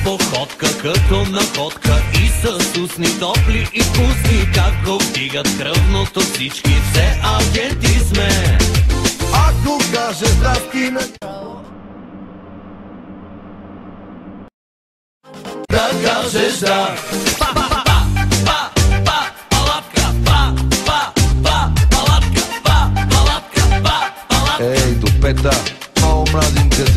походка като находка и с устни топли и вкусни. Как го вдигат кръвното всички, все агенти сме. Ако каже здрасти на... Да кажеш да. Ей, до пета, много мразим газет.